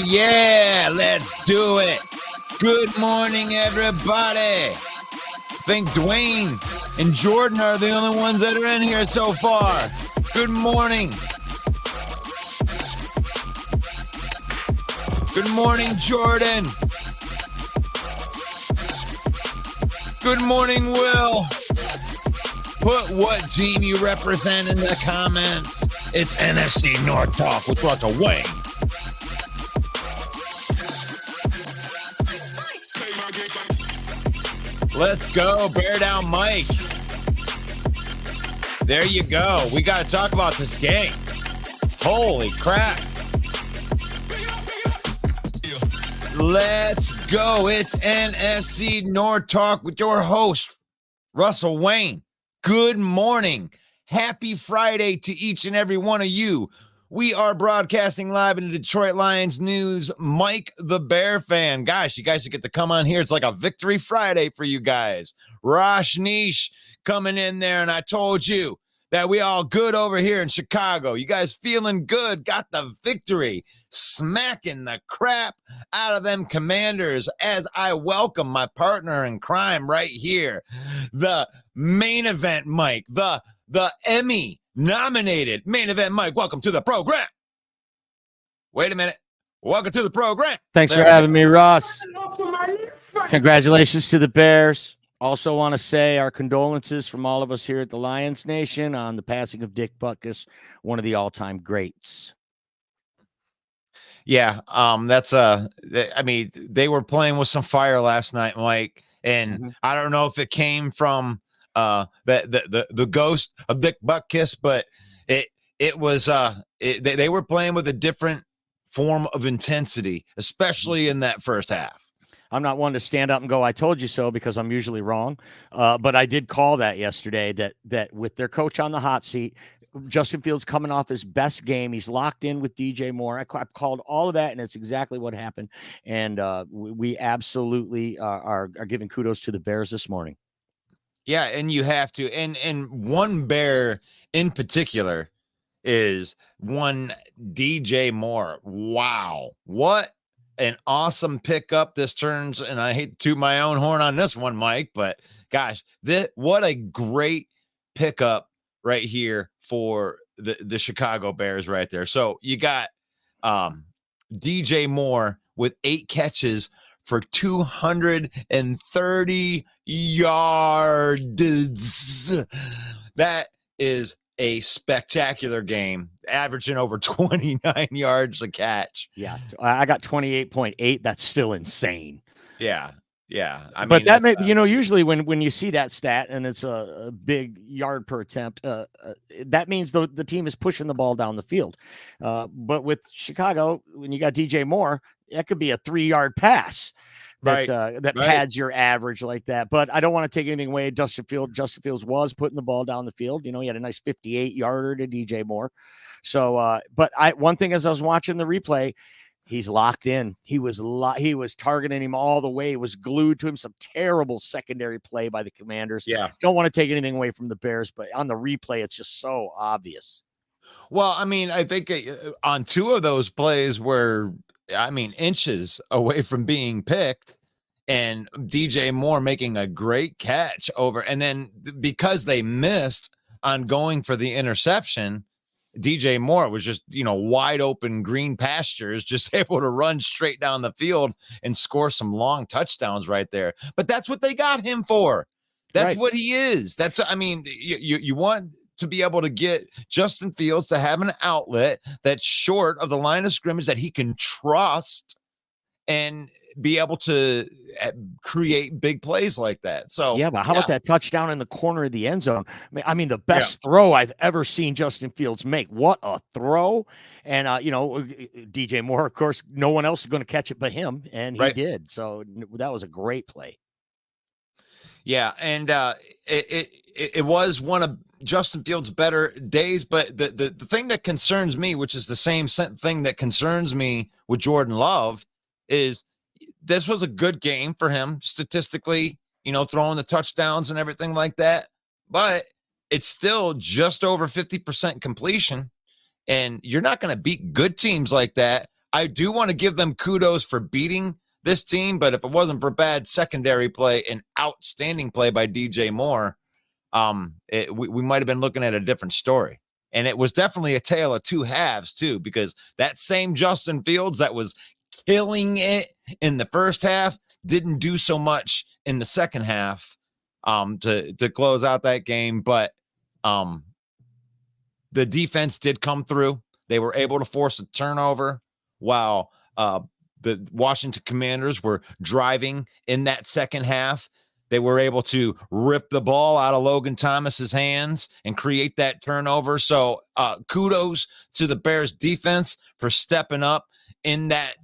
Yeah. Let's do it. Good morning, everybody. I think Dwayne and Jordan are the only ones that are in here so far. Good morning. Good morning, Jordan. Good morning, Will. Put what team you represent in the comments. It's NFC North Talk with Russell Wayne. Let's go, Bear Down Mike. There you go. We got to talk about this game. Holy crap. Let's go. It's NFC North Talk with your host, Russell Wayne. Good morning. Happy Friday to each and every one of you. We are broadcasting live in the Detroit Lions news. Mike the Bear fan. Gosh, you guys get to come on here. It's like a victory Friday for you guys. Rosh Nish coming in there, and I told you that we all good over here in Chicago. You guys feeling good, got the victory, smacking the crap out of them Commanders as I welcome my partner in crime right here, the main event Mike, the Emmy nominated main event Mike. Welcome to the program. Wait a minute. Welcome to the program. Thanks for having me, Ross. Congratulations to the Bears. Also want to say our condolences from all of us here at the Lions Nation on the passing of Dick Butkus, one of the all-time greats. Yeah, I mean, they were playing with some fire last night, Mike, and I don't know if it came from the ghost of Dick Butkus, but it was they were playing with a different form of intensity, especially in that first half. I'm not one to stand up and go, I told you so, because I'm usually wrong. But I did call that yesterday, that with their coach on the hot seat, Justin Fields coming off his best game. He's locked in with DJ Moore. I called all of that, and it's exactly what happened. And we absolutely are giving kudos to the Bears this morning. Yeah, and you have to. And one Bear in particular is one DJ Moore. Wow. What an awesome pickup this turns, and I hate to toot my own horn on this one, Mike, but gosh, what a great pickup right here for the Chicago Bears right there. So you got DJ Moore with 8 catches for 230 yards. That is a spectacular game, averaging over 29 yards a catch. Yeah, I got 28.8. That's still insane. Yeah. I but mean, that may, usually when you see that stat and it's a big yard per attempt, that means the team is pushing the ball down the field. But with Chicago, when you got DJ Moore, that could be a 3-yard pass that pads your average like that. But I don't want to take anything away. Justin Fields was putting the ball down the field. He had a nice 58-yarder to DJ Moore. So, but one thing as I was watching the replay, he's locked in. He was targeting him all the way. He was glued to him. Some terrible secondary play by the Commanders. Yeah. Don't want to take anything away from the Bears, but on the replay, it's just so obvious. Well, I mean, I think on 2 of those plays were, inches away from being picked, and DJ Moore making a great catch over. And then because they missed on going for the interception, DJ Moore was just, wide open green pastures, just able to run straight down the field and score some long touchdowns right there. But that's what they got him for. That's what he is. You want to be able to get Justin Fields to have an outlet that's short of the line of scrimmage that he can trust and be able to create big plays like that. So yeah, but how about that touchdown in the corner of the end zone? I mean, the best throw I've ever seen Justin Fields make. What a throw. And DJ Moore, of course, no one else is going to catch it but him, and he did. So that was a great play. Yeah, and it was one of Justin Fields' better days, but the thing that concerns me, which is the same thing that concerns me with Jordan Love, is this was a good game for him statistically, throwing the touchdowns and everything like that, but it's still just over 50% completion, and you're not going to beat good teams like that. I do want to give them kudos for beating this team, but if it wasn't for bad secondary play and outstanding play by DJ Moore, we might have been looking at a different story. And it was definitely a tale of 2 halves too, because that same Justin Fields that was killing it in the first half didn't do so much in the second half to close out that game. But the defense did come through. They were able to force a turnover while the Washington Commanders were driving in that second half. They were able to rip the ball out of Logan Thomas's hands and create that turnover. So kudos to the Bears defense for stepping up in that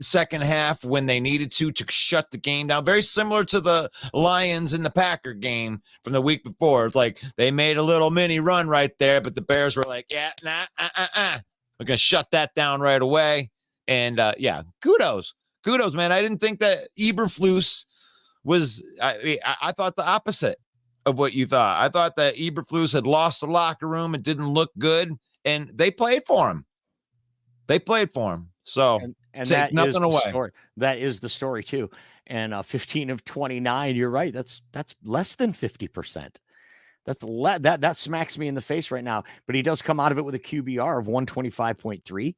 second half when they needed to shut the game down. Very similar to the Lions in the Packer game from the week before. It's like they made a little mini run right there, but the Bears were like, we're going to shut that down right away. And kudos, man. I didn't think that Eberflus was, I thought the opposite of what you thought. I thought that Eberflus had lost the locker room. It didn't look good, and they played for him. So, and take nothing away. Story. That is the story too. And 15 of 29, you're right. That's less than 50%. That smacks me in the face right now, but he does come out of it with a QBR of 125.3.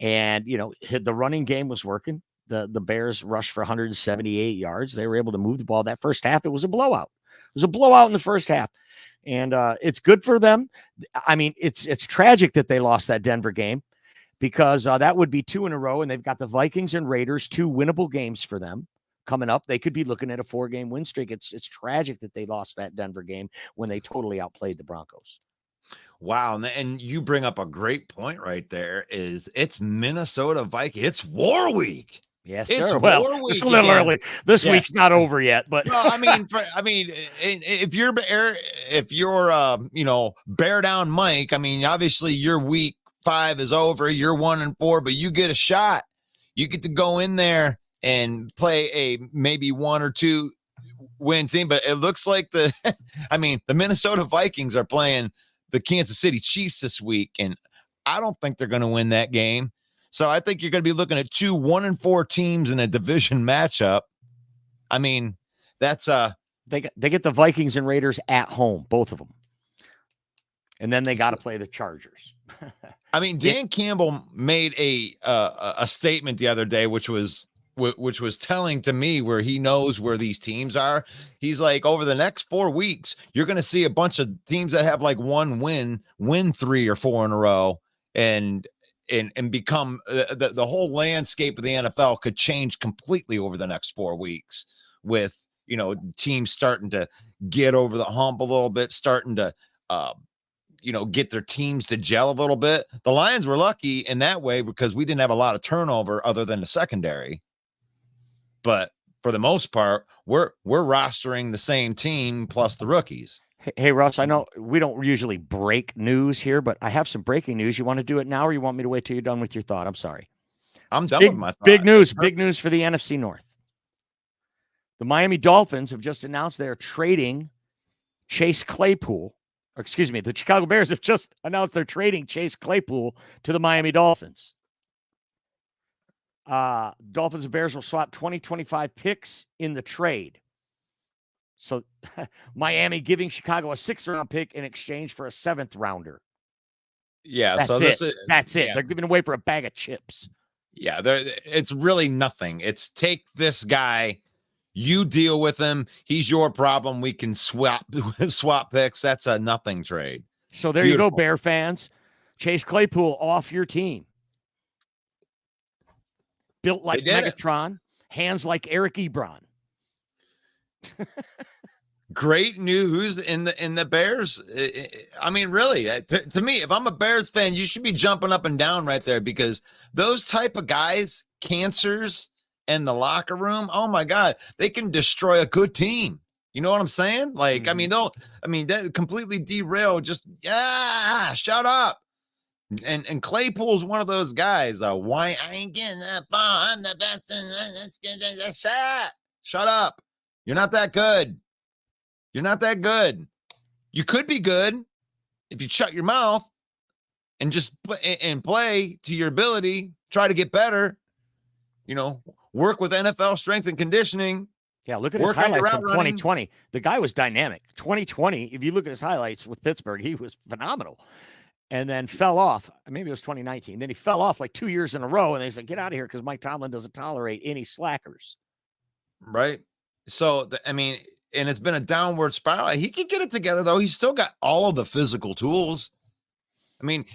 And, the running game was working. The Bears rushed for 178 yards. They were able to move the ball. That first half, it was a blowout. It was a blowout in the first half. And it's good for them. I mean, it's tragic that they lost that Denver game because that would be 2 in a row. And they've got the Vikings and Raiders, 2 winnable games for them coming up. They could be looking at a 4-game win streak. It's tragic that they lost that Denver game when they totally outplayed the Broncos. Wow. And you bring up a great point right there. It's Minnesota Vikings. It's War Week. Yes, it's sir. Well, War Week. It's a little early. This week's not over yet, but well, if you're bear down Mike, obviously your week 5 is over. You're 1-4, but you get a shot. You get to go in there and play a maybe 1 or 2 win team. But it looks like the Minnesota Vikings are playing the Kansas City Chiefs this week, and I don't think they're going to win that game. So I think you're going to be looking at 2 1-4 teams in a division matchup. That's they get the Vikings and Raiders at home, both of them, and then they got to play the Chargers. Dan Campbell made a statement the other day, which was which was telling to me where he knows where these teams are. He's like, over the next 4 weeks, you're going to see a bunch of teams that have like one win 3 or 4 in a row, and become the whole landscape of the NFL could change completely over the next 4 weeks with, teams starting to get over the hump a little bit, starting to, get their teams to gel a little bit. The Lions were lucky in that way because we didn't have a lot of turnover other than the secondary. But for the most part, we're rostering the same team plus the rookies. Hey, Russ, I know we don't usually break news here, but I have some breaking news. You want to do it now, or you want me to wait till you're done with your thought? I'm sorry. I'm done with my thought. Big news for the NFC North. The Miami Dolphins have just announced they are trading Chase Claypool. Or excuse me, the Chicago Bears have just announced they're trading Chase Claypool to the Miami Dolphins. Dolphins and Bears will swap 2025 picks in the trade. So Miami giving Chicago a 6th-round pick in exchange for a 7th rounder. Yeah, That's it. They're giving away for a bag of chips. Yeah, it's really nothing. It's take this guy, you deal with him. He's your problem. We can swap picks. That's a nothing trade. So there you go, Bear fans. Chase Claypool off your team. Built like Megatron, hands like Eric Ebron. Great news in the Bears. I mean, really, to me, if I'm a Bears fan, you should be jumping up and down right there, because those type of guys, cancers in the locker room, oh my God, they can destroy a good team. You know what I'm saying? Like, that completely derail. Just, shut up. And Claypool's one of those guys. Why I ain't getting that ball? I'm the best. Shut up. You're not that good. You're not that good. You could be good if you shut your mouth and just play to your ability. Try to get better. Work with NFL strength and conditioning. Yeah, look at his highlights from 2020. The guy was dynamic. 2020, if you look at his highlights with Pittsburgh, he was phenomenal. And then fell off. Maybe it was 2019. Then he fell off like 2 years in a row, and they said, get out of here, because Mike Tomlin doesn't tolerate any slackers. Right. So, and it's been a downward spiral. He can get it together, though. He's still got all of the physical tools.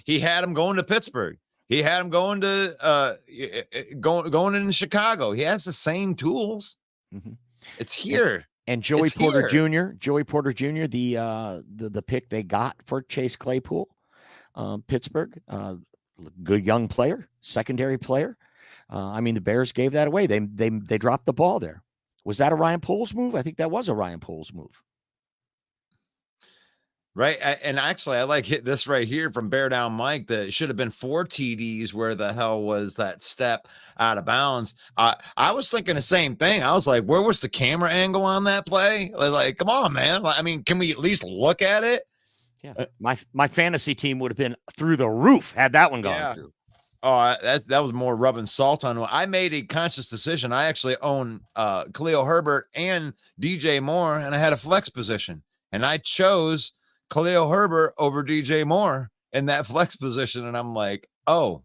He had him going to Pittsburgh. He had him going to going into Chicago. He has the same tools. Mm-hmm. It's here. And Joey Porter Jr., the pick they got for Chase Claypool, Pittsburgh, good young player, secondary player. The Bears gave that away. They dropped the ball there. Was that a Ryan Poles move? I think that was a Ryan Poles move. Right. And actually, I like this right here from Bear Down Mike. That should have been 4 TDs. Where the hell was that step out of bounds? I was thinking the same thing. I was like, where was the camera angle on that play? Like, come on, man. Can we at least look at it? Yeah. My fantasy team would have been through the roof had that one gone through. Oh, that was more rubbing salt on it. I made a conscious decision. I actually own Khalil Herbert and DJ Moore, and I had a flex position, and I chose Khalil Herbert over DJ Moore in that flex position. And I'm like, oh,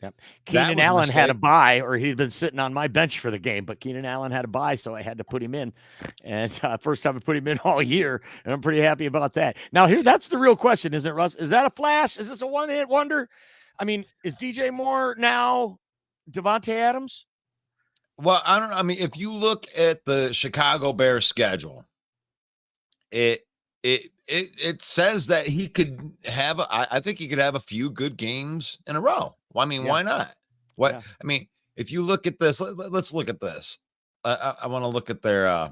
yep. Keenan Allen had a bye, or he'd been sitting on my bench for the game, but Keenan Allen had a bye, so I had to put him in. And first time I put him in all year, and I'm pretty happy about that. Now, that's the real question, isn't it, Russ? Is that a flash? Is this a one-hit wonder? Is DJ Moore now Devontae Adams? Well, I don't know. If you look at the Chicago Bears schedule, it says that he could have, I think he could have a few good games in a row. Well, why not? If you look at this, let's look at this. I want to look at their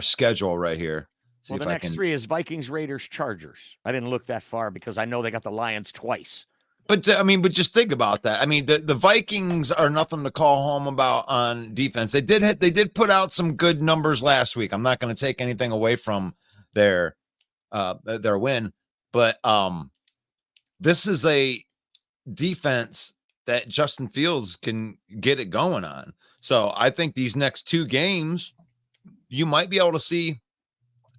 schedule right here. The next 3 is Vikings, Raiders, Chargers. I didn't look that far because I know they got the Lions twice. But just think about that. The Vikings are nothing to call home about on defense. They did put out some good numbers last week. I'm not going to take anything away from their win, but this is a defense that Justin Fields can get it going on. So I think these next 2 games, you might be able to see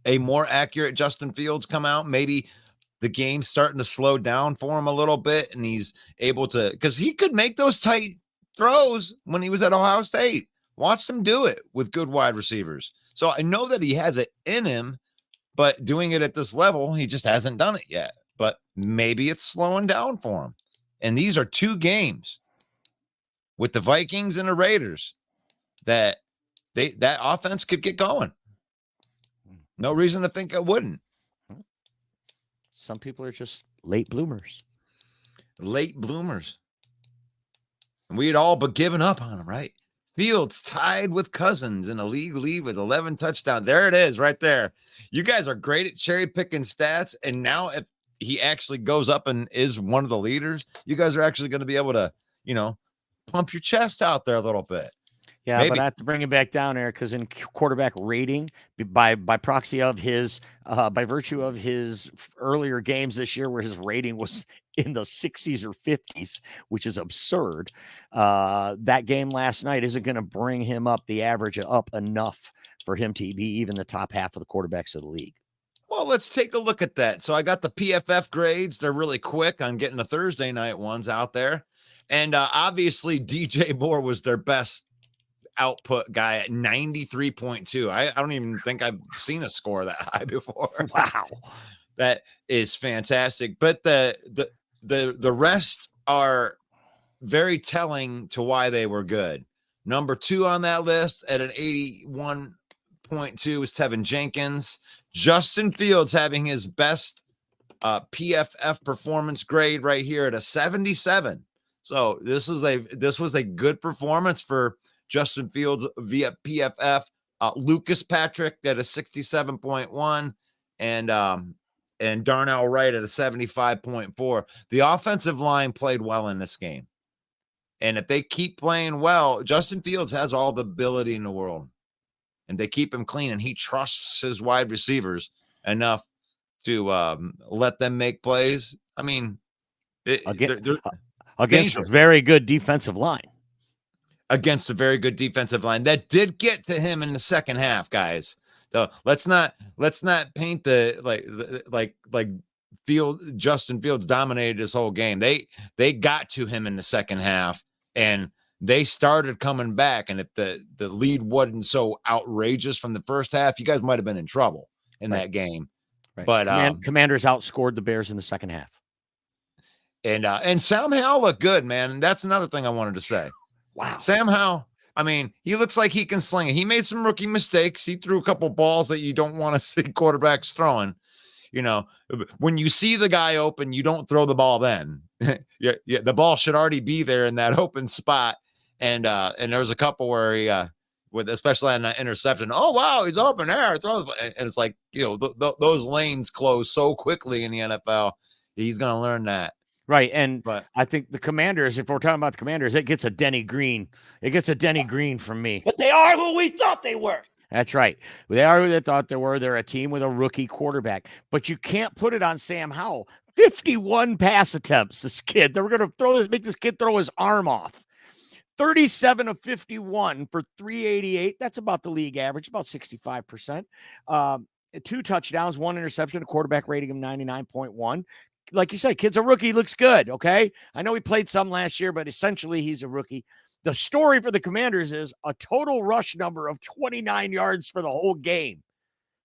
a more accurate Justin Fields come out. Maybe the game's starting to slow down for him a little bit, and he's able to, because he could make those tight throws when he was at Ohio State. Watched him do it with good wide receivers. So I know that he has it in him, but doing it at this level, he just hasn't done it yet. But maybe it's slowing down for him. And these are 2 games with the Vikings and the Raiders that that offense could get going. No reason to think it wouldn't. Some people are just late bloomers. Late bloomers. And we'd all but given up on him, right? Fields tied with Cousins in a league lead with 11 touchdowns. There it is right there. You guys are great at cherry picking stats. And now if he actually goes up and is one of the leaders, you guys are actually going to be able to, pump your chest out there a little bit. Yeah, Maybe. but I have to bring it back down there because in quarterback rating, by proxy of his, by virtue of his earlier games this year, where his rating was in the 60s or 50s, which is absurd. That game last night isn't going to bring him up the average up enough for him to be even the top half of the quarterbacks of the league. Well, let's take a look at that. So I got the PFF grades. They're really quick on getting the Thursday night ones out there. And obviously DJ Moore was their best output guy at 93.2. I don't even think I've seen a score that high before. Wow. That is fantastic. But the rest are very telling to why they were good. Number 2 on that list at an 81.2 is Tevin Jenkins. Justin Fields having his best PFF performance grade right here at a 77. So this was a good performance for Justin Fields via PFF. Lucas Patrick at a 67.1 and Darnell Wright at a 75.4. The offensive line played well in this game. And if they keep playing well, Justin Fields has all the ability in the world. And they keep him clean, and he trusts his wide receivers enough to let them make plays. I mean, they're against a very good defensive line. Against a very good defensive line that did get to him in the second half, guys. So let's not paint the Justin Fields dominated this whole game. They got to him in the second half, and they started coming back. And if the lead wasn't so outrageous from the first half, you guys might have been in trouble in that game. Right. But Commanders outscored the Bears in the second half. And Sam Howell looked good, man. That's another thing I wanted to say. Wow. Sam Howell, I mean, he looks like he can sling it. He made some rookie mistakes. He threw a couple balls that you don't want to see quarterbacks throwing. When you see the guy open, you don't throw the ball then. Yeah, the ball should already be there in that open spot. And there was a couple where he, especially on that interception, oh, wow, he's open there. And it's like, those lanes close so quickly in the NFL. He's going to learn that. Right. But I think the Commanders, if we're talking about the Commanders, it gets a Denny Green. It gets a Denny Green from me. But they are who we thought they were. That's right. They are who they thought they were. They're a team with a rookie quarterback. But you can't put it on Sam Howell. 51 pass attempts, this kid. They were going to make this kid throw his arm off. 37 of 51 for 388. That's about the league average, about 65%. 2 touchdowns, 1 interception, a quarterback rating of 99.1. Like you said, kid's a rookie, looks good, okay? I know he played some last year, but essentially he's a rookie. The story for the Commanders is a total rush number of 29 yards for the whole game,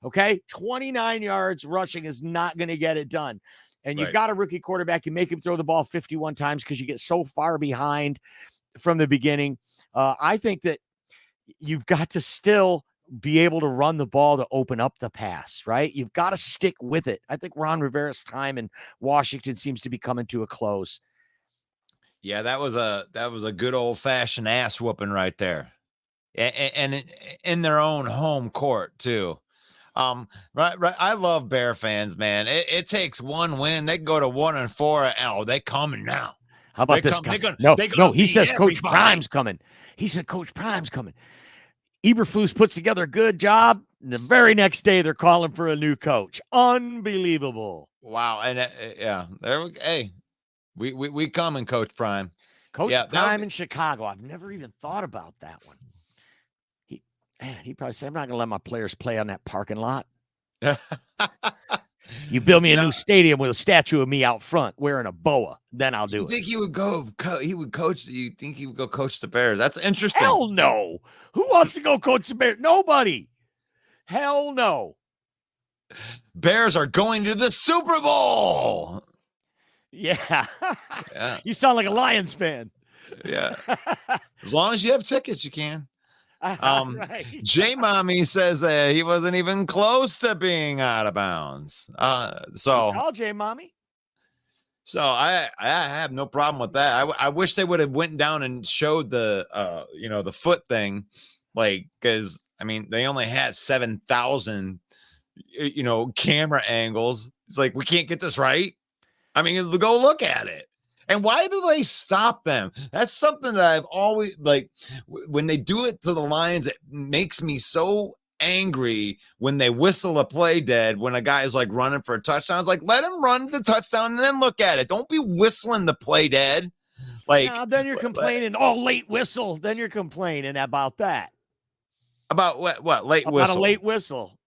okay? 29 yards rushing is not going to get it done. And you've got a rookie quarterback. You make him throw the ball 51 times because you get so far behind from the beginning. I think that you've got to still be able to run the ball to open up the pass, right? You've got to stick with it. I think Ron Rivera's time in Washington seems to be coming to a close. Yeah, that was a good old fashioned ass whooping right there, and in their own home court too. Right. I love Bear fans, man. It takes one win. They go to 1-4. Oh, they coming now. How about this guy? He says Coach Prime's coming. He said Coach Prime's coming. Eberflus puts together a good job. And the very next day, they're calling for a new coach. Unbelievable. Wow. And there we go. Hey, we coming, Coach Prime. Coach Prime in Chicago. I've never even thought about that one. He probably said, I'm not going to let my players play on that parking lot. You build me a You know, new stadium with a statue of me out front wearing a boa, then I'll do you it. think he would go? He would coach. You think he would go coach the Bears? That's interesting. Hell no. Who wants to go coach the Bears? Nobody. Hell no. Bears are going to the Super Bowl. Yeah. Yeah, You sound like a Lions fan. yeah. As long as you have tickets, you can. Right. J Mommy says that he wasn't even close to being out of bounds. Call J Mommy. So I have no problem with that. I wish they would have went down and showed the the foot thing, like, because I mean they only had 7,000 camera angles. It's like, we can't get this right. I mean, go look at it. And why do they stop them? That's something that I've always, like, when they do it to the Lions, it makes me so angry when they whistle a play dead when a guy is like running for a touchdown. It's like, let him run the touchdown and then look at it. Don't be whistling the play dead. Like, now, then you're complaining, late whistle. Then you're complaining about that. About what late about whistle? A late whistle.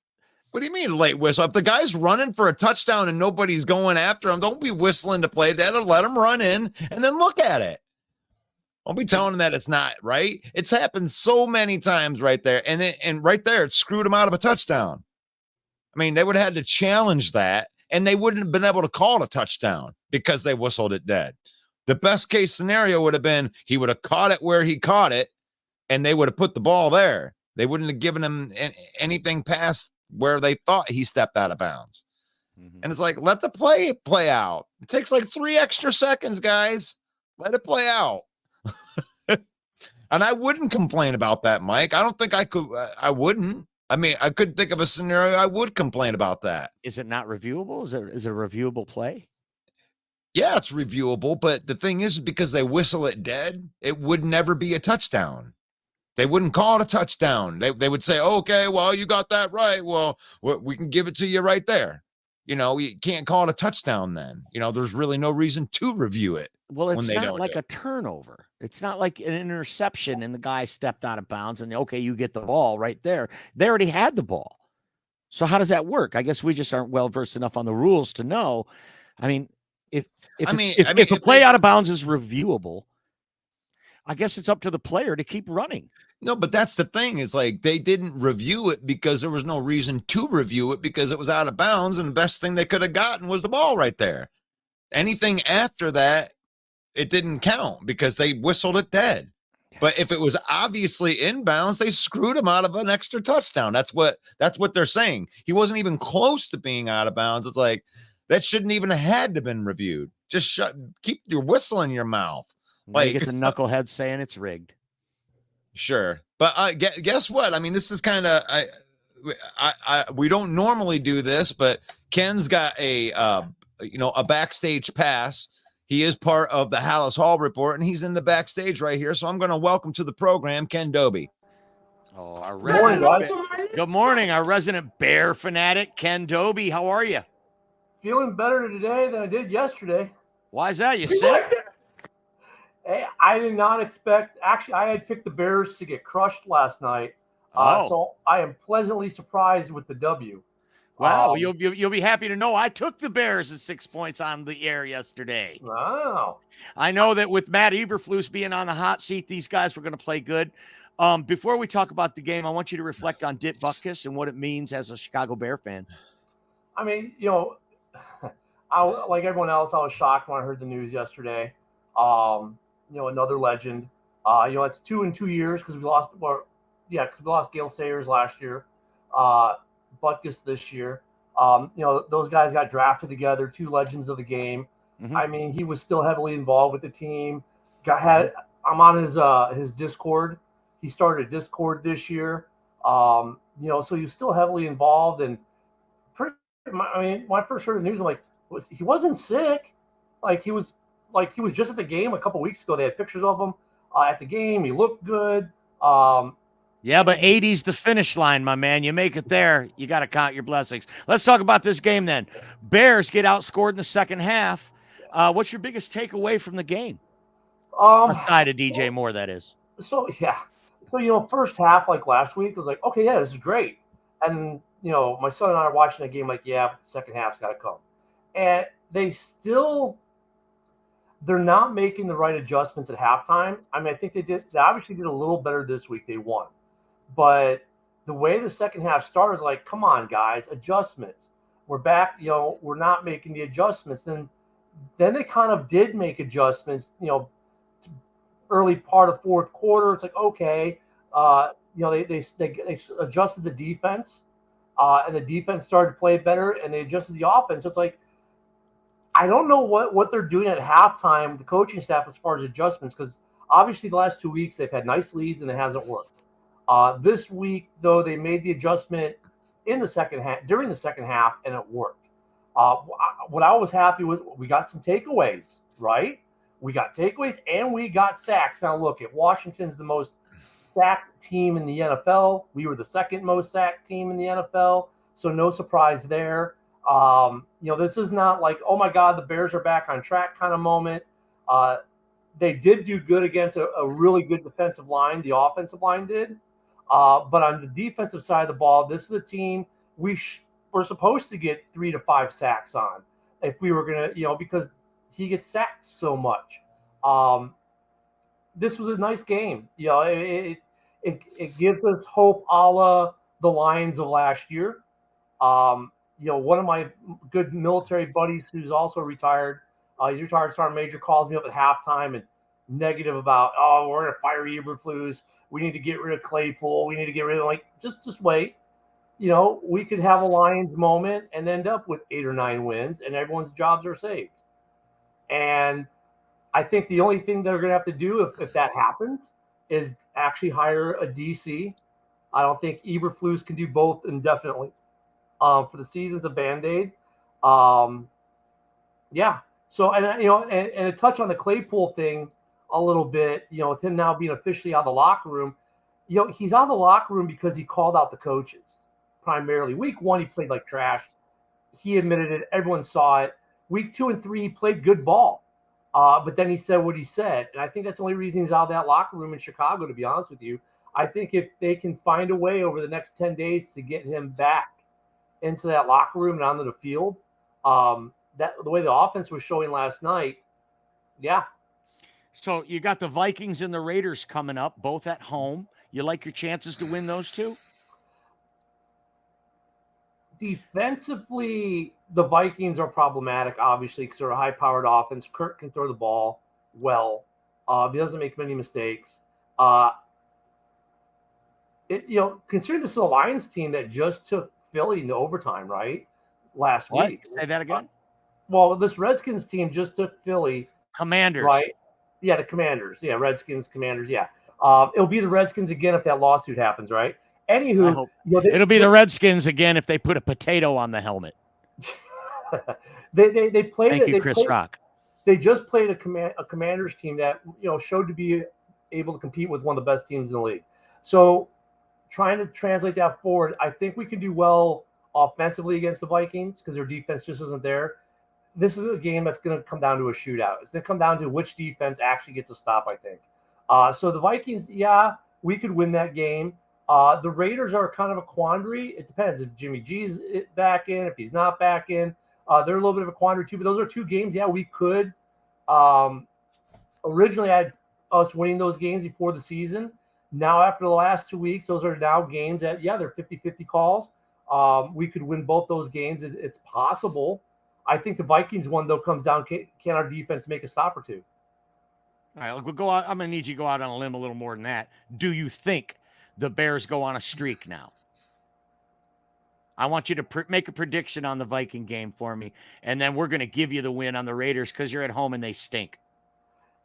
What do you mean late whistle? If the guy's running for a touchdown and nobody's going after him, don't be whistling to play dead, or let him run in and then look at it. Don't be telling him that it's not right. It's happened so many times right there. And right there, it screwed him out of a touchdown. I mean, they would have had to challenge that, and they wouldn't have been able to call it a touchdown because they whistled it dead. The best case scenario would have been he would have caught it where he caught it, and they would have put the ball there. They wouldn't have given him anything past where they thought he stepped out of bounds. Mm-hmm. And it's like, let the play out. It takes like 3 extra seconds, guys. Let it play out. And I wouldn't complain about that, Mike. I don't think I could. I wouldn't. I mean, I couldn't think of a scenario I would complain about that. Is it not reviewable? Is it a reviewable play? Yeah, it's reviewable. But the thing is, because they whistle it dead, it would never be a touchdown. They wouldn't call it a touchdown. They would say, okay, well, you got that right. Well, we can give it to you right there. You can't call it a touchdown then. There's really no reason to review it. Well, it's not like a turnover. It's not like an interception and the guy stepped out of bounds and, okay, you get the ball right there. They already had the ball. So how does that work? I guess we just aren't well-versed enough on the rules to know. I mean, if a play out of bounds is reviewable, I guess it's up to the player to keep running. No, but that's the thing, is like, they didn't review it because there was no reason to review it, because it was out of bounds, and the best thing they could have gotten was the ball right there. Anything after that, it didn't count because they whistled it dead. But if it was obviously inbounds, they screwed him out of an extra touchdown. That's what they're saying. He wasn't even close to being out of bounds. It's like, that shouldn't even have had to been reviewed. Just keep your whistle in your mouth. Like, you get the knucklehead saying it's rigged. Sure. But guess what? I mean, this is kind of, we don't normally do this, but Ken's got a backstage pass. He is part of the Hallis Hall Report, and he's in the backstage right here. So I'm going to welcome to the program Ken Dobie. Oh, Good morning, our resident Bear fanatic, Ken Dobie. How are you? Feeling better today than I did yesterday. Why is that? You sick? Hey, I did not expect. Actually, I had picked the Bears to get crushed last night. So I am pleasantly surprised with the W. Wow, you'll be happy to know I took the Bears at 6 points on the air yesterday. Wow. I know that with Matt Eberflus being on the hot seat, these guys were going to play good. Before we talk about the game, I want you to reflect on Dick Butkus and what it means as a Chicago Bear fan. I mean, like everyone else, I was shocked when I heard the news yesterday. Another legend. It's 2 in 2 years because we lost. Because we lost Gale Sayers last year. Butkus this year. Those guys got drafted together, 2 legends of the game. Mm-hmm. I mean, he was still heavily involved with the team. I'm on his Discord. He started a Discord this year. So he was still heavily involved. And when I first heard the news, I'm like, he wasn't sick. He was just at the game a couple weeks ago. They had pictures of him at the game. He looked good. Yeah, but 80's the finish line, my man. You make it there, you got to count your blessings. Let's talk about this game then. Bears get outscored in the second half. What's your biggest takeaway from the game? Aside of DJ Moore, that is. So, first half, like last week, was like, okay, yeah, this is great. And my son and I are watching the game like, yeah, but the second half's got to come. And they're not making the right adjustments at halftime. I mean, I think they obviously did a little better this week. They won. But the way the second half started is like, come on, guys, adjustments. We're back, we're not making the adjustments. And then they kind of did make adjustments, early part of fourth quarter. It's like, okay, they adjusted the defense, and the defense started to play better, and they adjusted the offense. So it's like, I don't know what they're doing at halftime, the coaching staff, as far as adjustments, because obviously the last 2 weeks they've had nice leads and it hasn't worked. This week, though, they made the adjustment during the second half, and it worked. What I was happy with, we got some takeaways, right? We got takeaways and we got sacks. Now, look, Washington's the most sacked team in the NFL. We were the second most sacked team in the NFL, so no surprise there. This is not like, oh my God, the Bears are back on track kind of moment. They did do good against a really good defensive line. The offensive line did. But on the defensive side of the ball, this is a team we're supposed to get 3 to 5 sacks on if we were going to, because he gets sacked so much. This was a nice game. It gives us hope a la the Lions of last year. One of my good military buddies who's also retired, he's retired Sergeant Major, calls me up at halftime and negative about, we're going to fire Eberflus. We need to get rid of Claypool. We need to get rid of, just wait. We could have a Lions moment and end up with 8 or 9 wins and everyone's jobs are saved. And I think the only thing they're going to have to do if that happens is actually hire a DC. I don't think Eberflus can do both indefinitely. For the season's a Band-Aid. Yeah. So, and a touch on the Claypool thing a little bit, with him now being officially out of the locker room, he's out of the locker room because he called out the coaches primarily. Week 1, he played like trash. He admitted it. Everyone saw it. Week 2 and 3, he played good ball. But then he said what he said. And I think that's the only reason he's out of that locker room in Chicago, to be honest with you. I think if they can find a way over the next 10 days to get him back into that locker room and onto the field, that the way the offense was showing last night, yeah. So you got the Vikings and the Raiders coming up, both at home. You like your chances to win those two? Defensively, the Vikings are problematic, obviously, because they're a high-powered offense. Kirk can throw the ball well. He doesn't make many mistakes. Considering this is a Lions team that just took Philly into overtime, right? Last week. Say that again? Well, this Redskins team just took Philly. Commanders. Right? Yeah, the Commanders. Yeah, Redskins, Commanders, yeah. It'll be the Redskins again if that lawsuit happens, right? Anywho, it'll be the Redskins again if they put a potato on the helmet. they played. Thank you, Chris Rock. They just played a Commanders team that showed to be able to compete with one of the best teams in the league. So, trying to translate that forward, I think we can do well offensively against the Vikings because their defense just isn't there. This is a game that's going to come down to a shootout. It's going to come down to which defense actually gets a stop, I think. So the Vikings, yeah, we could win that game. The Raiders are kind of a quandary. It depends if Jimmy G's back in, if he's not back in. They're a little bit of a quandary too, but those are 2 games. Yeah, we could. Originally, I had us winning those games before the season. Now, after the last 2 weeks, those are now games that, yeah, they're 50-50 calls. We could win both those games. It's possible. I think the Vikings one, though, comes down, can our defense make a stop or two? All right, we'll go out. I'm going to need you to go out on a limb a little more than that. Do you think the Bears go on a streak now? I want you to make a prediction on the Viking game for me, and then we're going to give you the win on the Raiders because you're at home and they stink.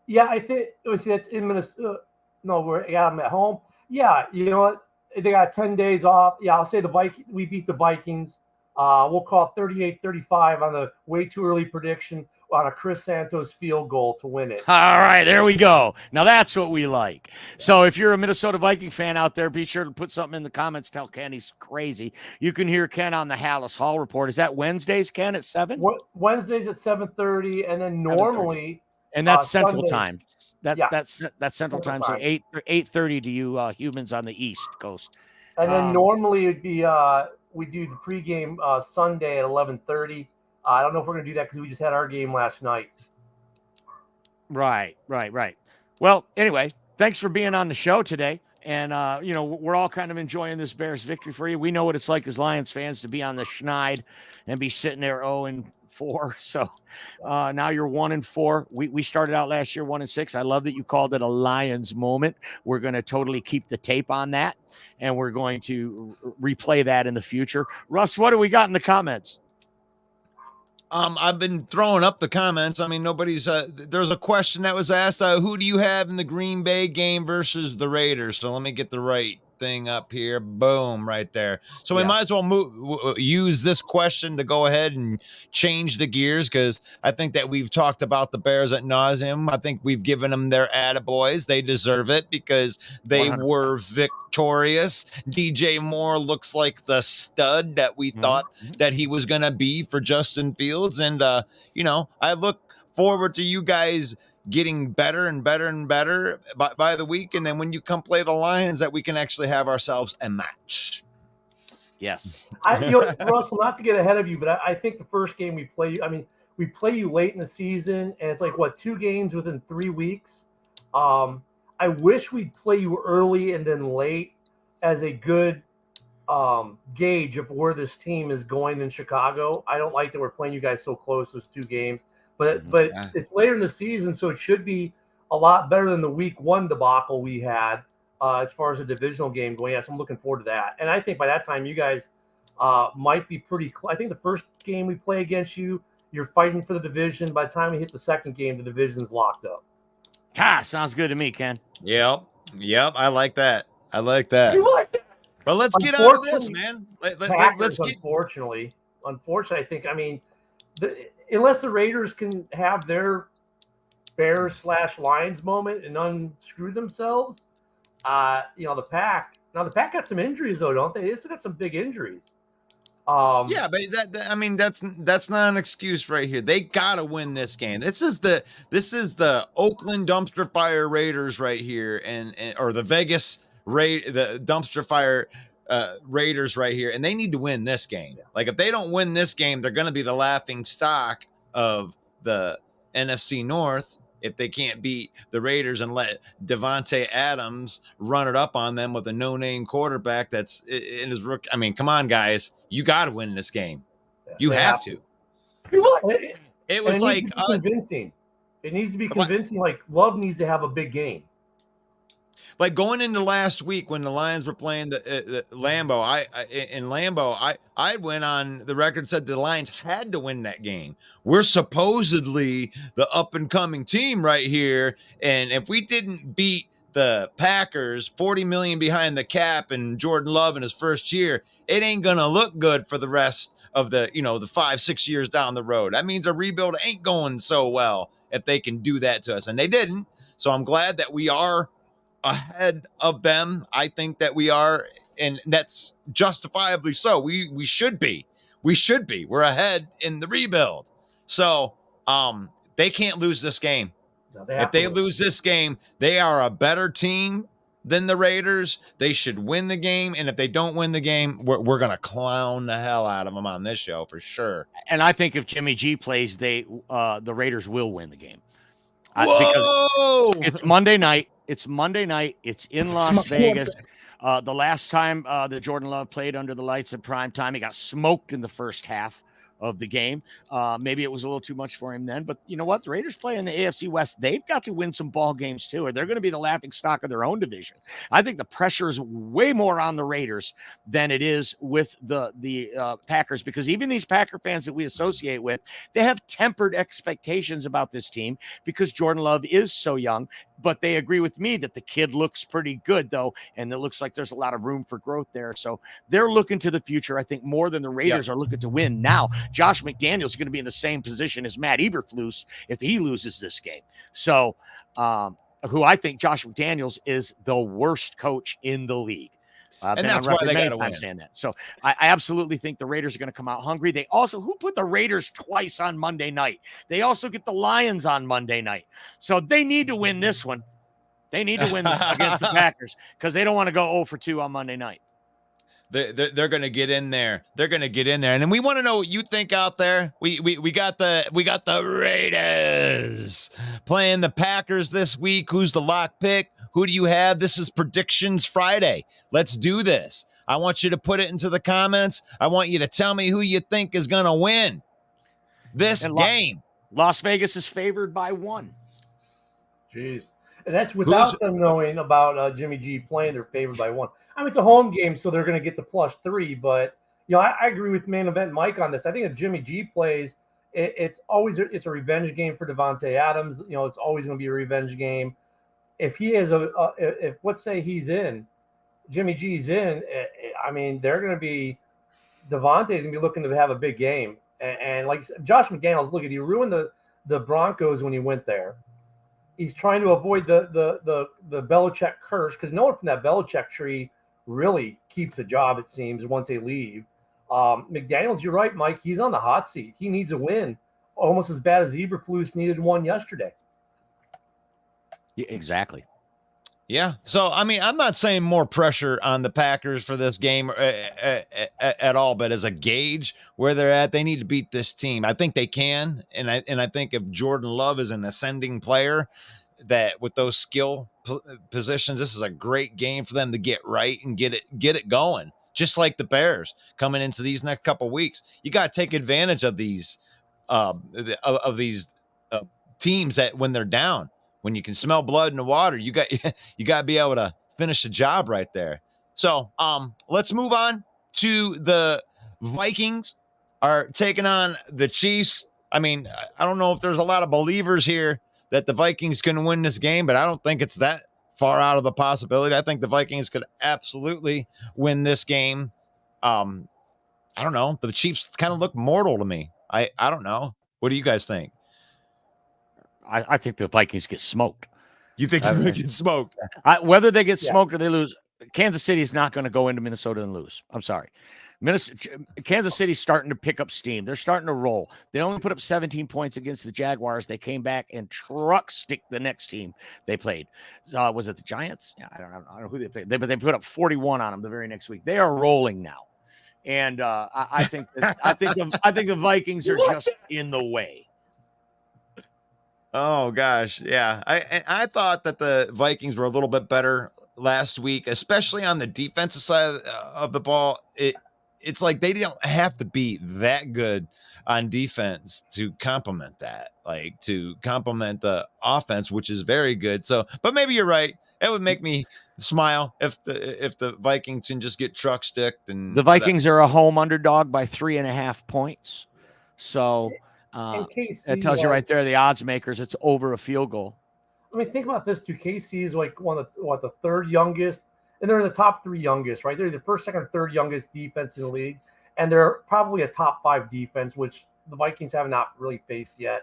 Yeah, I think that's in Minnesota. No, we're them at home. Yeah, you know what? They got 10 days off. Yeah, I'll say we beat the Vikings. We'll call it 38-35 on the way too early prediction on a Chris Santos field goal to win it. All right, there we go. Now that's what we like. So if you're a Minnesota Viking fan out there, be sure to put something in the comments. Tell Ken he's crazy. You can hear Ken on the Hallis Hall Report. Is that Wednesdays, Ken, at 7? Wednesdays at 7:30, and then normally. And that's Central Sundays. Time. That's Central Time. So 8:30 to you humans on the East Coast. And then normally it'd be we do the pregame Sunday at 11:30. I don't know if we're going to do that because we just had our game last night. Right. Well, anyway, thanks for being on the show today. And, we're all kind of enjoying this Bears victory for you. We know what it's like as Lions fans to be on the schneid and be sitting there 0-4. So now you're 1-4. We started out last year 1-6. I love that you called it a Lions moment. We're going to totally keep the tape on that, and we're going to replay that in the future. Russ, what do we got in the comments? I've been throwing up the comments. I mean, nobody's there's a question that was asked, who do you have in the Green Bay game versus the Raiders? So let me get the right thing up here. Boom, right there. So we might as well use this question to go ahead and change the gears, because I think that we've talked about the Bears ad nauseum. I think we've given them their attaboys. They deserve it because they 100%. were victorious. DJ Moore looks like the stud that we thought that he was going to be for Justin Fields. And, I look forward to you guys getting better and better and better by the week. And then when you come play the Lions, that we can actually have ourselves a match. Yes. Russell, not to get ahead of you, but I think the first game we play you, we play you late in the season, and it's like, 2 games within 3 weeks. I wish we'd play you early and then late as a good gauge of where this team is going in Chicago. I don't like that we're playing you guys so close, those 2 games. But it's later in the season, so it should be a lot better than the week 1 debacle we had as far as a divisional game going. So I'm looking forward to that. And I think by that time, you guys might be pretty I think the first game we play against you, you're fighting for the division. By the time we hit the second game, the division's locked up. Sounds good to me, Ken. Yep. I like that. You like that? But let's get out of this, man. Let's get. Unfortunately, I think, unless the Raiders can have their Bears/Lions moment and unscrew themselves, the Pack got some injuries though, don't they? They still got some big injuries. Yeah, but that's not an excuse right here. They gotta win this game. This is the Oakland dumpster fire Raiders right here, or the Vegas the dumpster fire Raiders right here, and they need to win this game. Like, if they don't win this game, they're going to be the laughing stock of the NFC North if they can't beat the Raiders and let Devontae Adams run it up on them with a no-name quarterback that's in his rookie. Come on, guys. You got to win this game. You have to. It was like convincing. It needs to be convincing. Like, Love needs to have a big game. Like, going into last week when the Lions were playing the Lambeau, I went on the record and said the Lions had to win that game. We're supposedly the up and coming team right here, and if we didn't beat the Packers, 40 million behind the cap, and Jordan Love in his first year, it ain't gonna look good for the rest of the 5-6 years down the road. That means a rebuild ain't going so well if they can do that to us, and they didn't. So I'm glad that we are ahead of them. I think that we are, and that's justifiably so. We should be. We're ahead in the rebuild. So they can't lose this game. No, if they lose this game, they are a better team than the Raiders. They should win the game, and if they don't win the game, we're gonna clown the hell out of them on this show for sure. And I think if Jimmy G plays, the Raiders will win the game. Whoa! Because it's Monday night. It's in Las Vegas. The last time that Jordan Love played under the lights at prime time, he got smoked in the first half of the game. Maybe it was a little too much for him then, but you know what? The Raiders play in the AFC West. They've got to win some ball games too, or they're going to be the laughing stock of their own division. I think the pressure is way more on the Raiders than it is with the Packers, because even these Packer fans that we associate with, they have tempered expectations about this team because Jordan Love is so young. But they agree with me that the kid looks pretty good, though, and it looks like there's a lot of room for growth there. So they're looking to the future, I think, more than the Raiders are looking to win. Now, Josh McDaniels is going to be in the same position as Matt Eberflus if he loses this game. So, who I think Josh McDaniels is the worst coach in the league. And that's why they got to win. Saying that. So I absolutely think the Raiders are going to come out hungry. They also, who put the Raiders twice on Monday night? They also get the Lions on Monday night. So they need to win this one. They need to win against the Packers because they don't want to go 0-2 on Monday night. They're going to get in there. They're going to get in there. And then we want to know what you think out there. We got the Raiders playing the Packers this week. Who's the lock pick? Who do you have? This is Predictions Friday. Let's do this. I want you to put it into the comments. I want you to tell me who you think is going to win this game. Las Vegas is favored by 1. Jeez. And that's without them knowing about Jimmy G playing. They're favored by 1. I mean, it's a home game, so they're going to get the +3. But, I agree with Main Event Mike on this. I think if Jimmy G plays, it's a revenge game for Devontae Adams. It's always going to be a revenge game. If he is if let's say he's in, Jimmy G's in, I mean, they're going to be – Devontae's going to be looking to have a big game. And like Josh McDaniels, look, he ruined the Broncos when he went there. He's trying to avoid the Belichick curse because no one from that Belichick tree really keeps a job, it seems, once they leave. McDaniels, you're right, Mike. He's on the hot seat. He needs a win, almost as bad as Eberflus needed one yesterday. Yeah, exactly. Yeah. So, I mean, I'm not saying more pressure on the Packers for this game at all, but as a gauge where they're at, they need to beat this team. I think they can. And I think if Jordan Love is an ascending player, that with those skill positions, this is a great game for them to get right and get it going. Just like the Bears coming into these next couple of weeks, you got to take advantage of these teams that when they're down. When you can smell blood in the water, you got to be able to finish the job right there. So let's move on to the Vikings are taking on the Chiefs. I mean, I don't know if there's a lot of believers here that the Vikings can win this game, but I don't think it's that far out of the possibility. I think the Vikings could absolutely win this game. I don't know. The Chiefs kind of look mortal to me. I don't know. What do you guys think? I think the Vikings get smoked. You think they're going to get smoked? Whether they get smoked or they lose, Kansas City is not going to go into Minnesota and lose. I'm sorry. Kansas City's starting to pick up steam. They're starting to roll. They only put up 17 points against the Jaguars. They came back and truck stick the next team they played. Was it the Giants? Yeah, I don't know who they played. But they put up 41 on them the very next week. They are rolling now, and I think the Vikings are just in the way. Oh gosh, yeah. I thought that the Vikings were a little bit better last week, especially on the defensive side of the ball. It's like they don't have to be that good on defense to complement that, like to complement the offense, which is very good. So, but maybe you're right. It would make me smile if the Vikings can just get truck sticked. And the Vikings are a home underdog by 3.5 points. So. It tells you right there, the odds makers, it's over a field goal. I mean, think about this too. KC is like the third youngest, and they're in the top 3 youngest, right? They're the first, second, third youngest defense in the league, and they're probably a top 5 defense, which the Vikings have not really faced yet.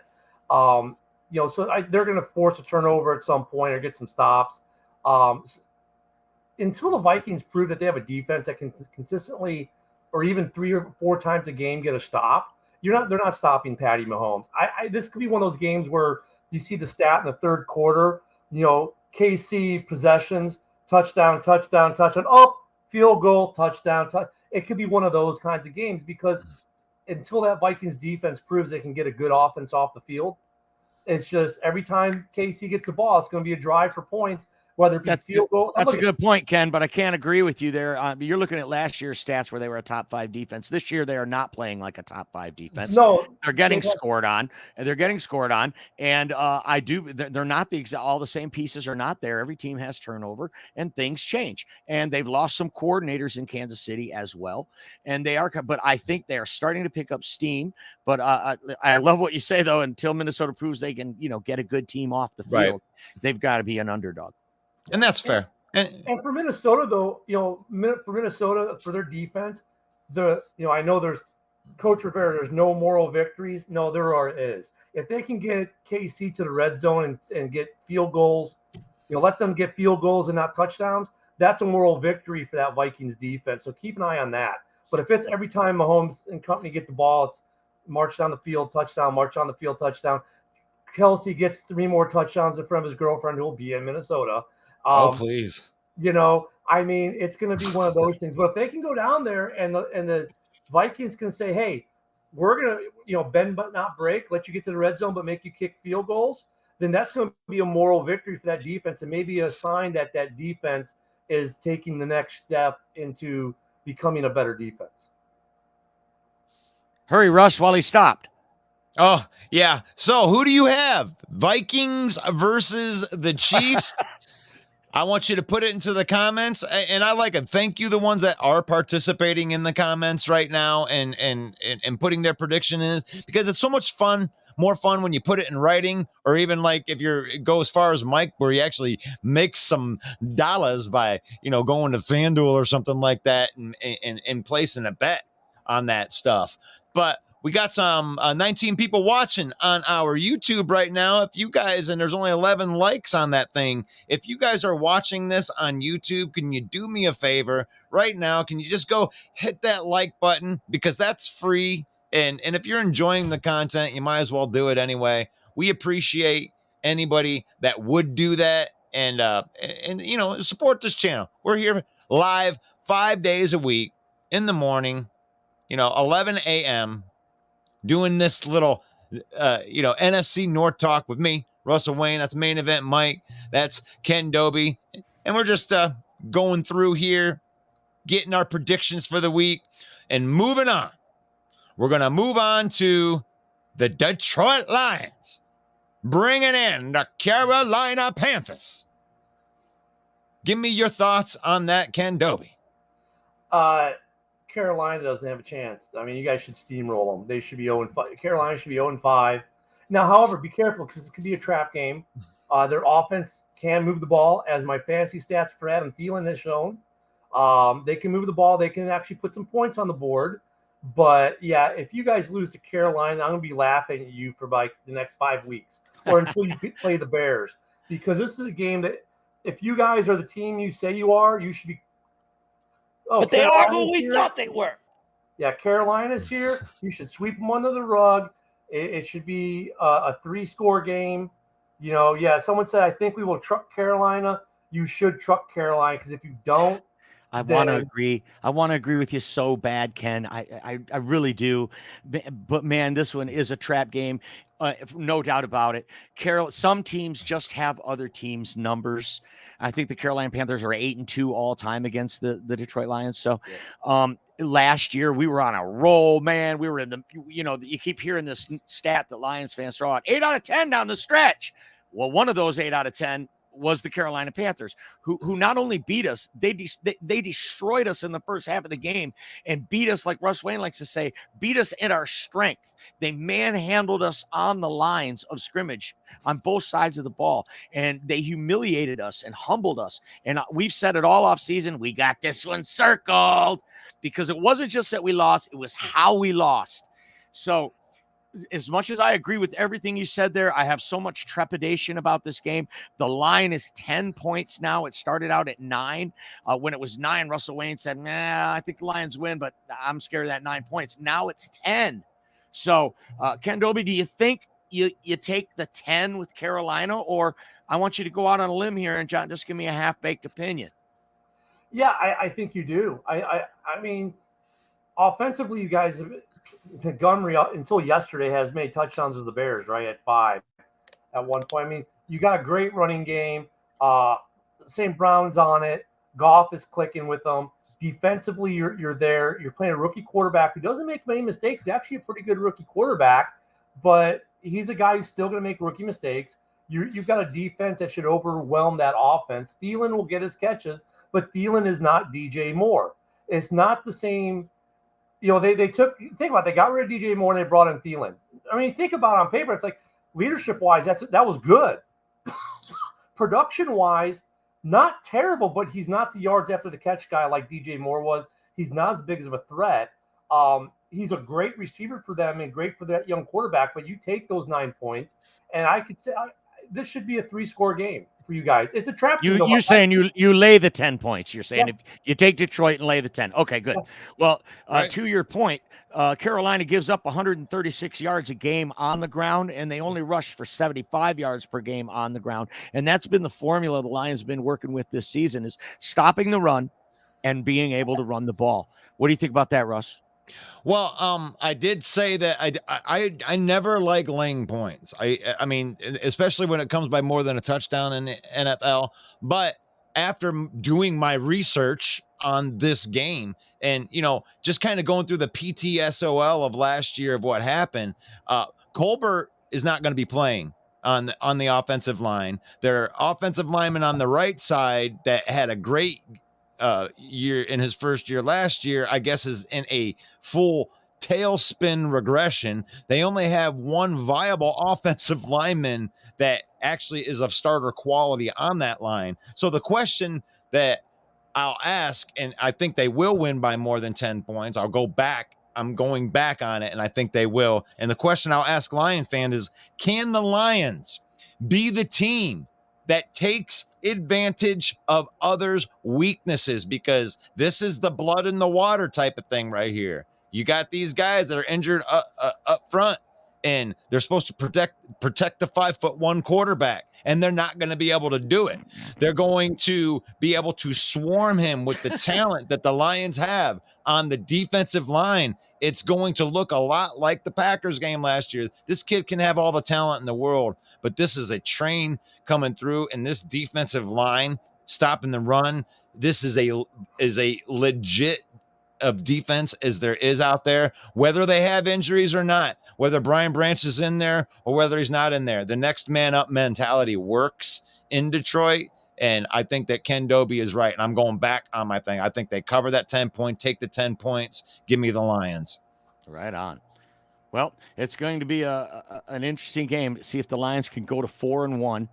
So they're going to force a turnover at some point or get some stops. Until the Vikings prove that they have a defense that can consistently, or even 3 or 4 times a game, get a stop. They're not stopping Patty Mahomes. This could be one of those games where you see the stat in the third quarter, KC possessions, touchdown, field goal, touchdown. It could be one of those kinds of games because until that Vikings defense proves they can get a good offense off the field, it's just every time KC gets the ball, it's going to be a drive for points. Whether it be field goal. That's a good point, Ken, but I can't agree with you there. You're looking at last year's stats where they were a top 5 defense. This year, they are not playing like a top 5 defense. No, they're getting scored on, and they're not all the same pieces are not there. Every team has turnover, and things change. And they've lost some coordinators in Kansas City as well, and but I think they are starting to pick up steam. But I love what you say though. Until Minnesota proves they can, get a good team off the field, they've got to be an underdog. And that's fair. And for Minnesota, though, for their defense, I know there's Coach Rivera, there's no moral victories. No, there is. If they can get KC to the red zone and get field goals, let them get field goals and not touchdowns, that's a moral victory for that Vikings defense. So keep an eye on that. But if it's every time Mahomes and company get the ball, it's march down the field, touchdown, march on the field, touchdown. Kelsey gets 3 more touchdowns in front of his girlfriend who will be in Minnesota. Oh, please. I mean, it's going to be one of those things. But if they can go down there and the Vikings can say, hey, we're going to, bend but not break, let you get to the red zone but make you kick field goals, then that's going to be a moral victory for that defense and maybe a sign that that defense is taking the next step into becoming a better defense. Hurry, Russ, while he stopped. Oh, yeah. So who do you have? Vikings versus the Chiefs? I want you to put it into the comments, and I like it. Thank you, the ones that are participating in the comments right now and putting their prediction in, because it's so much fun, more fun when you put it in writing, or even like if go as far as Mike, where he actually makes some dollars by going to FanDuel or something like that and placing a bet on that stuff. But we got some 19 people watching on our YouTube right now. If you guys, and there's only 11 likes on that thing. If you guys are watching this on YouTube, can you do me a favor right now? Can you just go hit that like button, because that's free. And if you're enjoying the content, you might as well do it anyway. We appreciate anybody that would do that and support this channel. We're here live 5 days a week in the morning, 11 a.m., doing this little, NFC North talk with me, Russell Wayne. That's Main Event Mike. That's Ken Doby. And we're just going through here, getting our predictions for the week and moving on. We're going to move on to the Detroit Lions, bringing in the Carolina Panthers. Give me your thoughts on that, Ken Doby. Carolina doesn't have a chance. I mean, you guys should steamroll them. They should be 0-5. Carolina should be 0-5. Now, however, be careful, because it could be a trap game. Their offense can move the ball, as my fantasy stats for Adam Thielen has shown. They can move the ball. They can actually put some points on the board. But, yeah, if you guys lose to Carolina, I'm going to be laughing at you for like the next 5 weeks, or until you play the Bears. Because this is a game that, if you guys are the team you say you are, you should be. Oh, but they are who we thought they were. Yeah, Carolina's here. You should sweep them under the rug. It should be a 3-score game. Someone said, I think we will truck Carolina. You should truck Carolina, because if you don't, I want to agree. I want to agree with you so bad, Ken. I really do. But man, this one is a trap game. No doubt about it. Some teams just have other teams' numbers. I think the Carolina Panthers are 8-2 all time against the Detroit Lions. So, last year we were on a roll, man. We were in the, you keep hearing this stat that Lions fans throw out, 8 out of 10 down the stretch. Well, one of those 8 out of 10 was the Carolina Panthers, who not only beat us, they destroyed us in the first half of the game and beat us, like Russ Wayne likes to say, beat us at our strength. They manhandled us on the lines of scrimmage on both sides of the ball, and they humiliated us and humbled us. And we've said it all off season, we got this one circled, because it wasn't just that we lost, it was how we lost. So as much as I agree with everything you said there, I have so much trepidation about this game. The line is 10 points now. It started out at 9. When it was 9, Russell Wayne said, nah, I think the Lions win, but I'm scared of that 9 points. Now it's 10. So, Ken Doby, do you think you take the 10 with Carolina, or I want you to go out on a limb here and just give me a half-baked opinion? Yeah, I think you do. I mean, offensively, you guys have – Montgomery, until yesterday, has made touchdowns as the Bears, right, at 5 at one point. I mean, you got a great running game. St. Brown's on it. Goff is clicking with them. Defensively, you're there. You're playing a rookie quarterback who doesn't make many mistakes. He's actually a pretty good rookie quarterback, but he's a guy who's still going to make rookie mistakes. You've got a defense that should overwhelm that offense. Thielen will get his catches, but Thielen is not DJ Moore. It's not the same. They think about it, they got rid of DJ Moore and they brought in Thielen. I mean, think about it on paper. It's like, leadership-wise, that was good. Production-wise, not terrible, but he's not the yards after the catch guy like DJ Moore was. He's not as big of a threat. He's a great receiver for them and great for that young quarterback, but you take those 9 points, and I could say this should be a 3-score game for you guys. It's a trap team. You're saying you lay the 10 points. You're saying Yeah. if you take Detroit and lay the 10. Okay, good. Well, Right. to your point, Carolina gives up 136 yards a game on the ground, and they only rush for 75 yards per game on the ground. And that's been the formula the Lions have been working with this season, is stopping the run and being able to run the ball. What do you think about that, Russ? Well, I did say that I never like laying points. I mean, especially when it comes by more than a touchdown in the NFL. But after doing my research on this game and just kind of going through the PTSOL of last year of what happened, Colbert is not going to be playing on the offensive line. Their offensive lineman on the right side that had a great year in his first year last year, I guess, is in a full tailspin regression. They only have one viable offensive lineman that actually is of starter quality on that line. So the question that I'll ask, and I think they will win by more than 10 points. I'm going back on it, and I think they will. And the question I'll ask Lions fan is, can the Lions be the team that takes advantage of others' weaknesses? Because this is the blood in the water type of thing right here. You got these guys that are injured up front, and they're supposed to protect the 5'1" quarterback, and they're not going to be able to do it. They're going to be able to swarm him with the talent that the Lions have on the defensive line. It's going to look a lot like the Packers game last year. This kid can have all the talent in the world, but this is a train coming through, and this defensive line stopping the run. This is a legit of defense as there is out there, whether they have injuries or not, whether Brian Branch is in there or whether he's not in there. The next man up mentality works in Detroit. And I think that Ken Doby is right. And I'm going back on my thing. I think they cover that 10 point, take the 10 points, give me the Lions. Right on. Well, it's going to be an interesting game to see if the Lions can go to 4-1,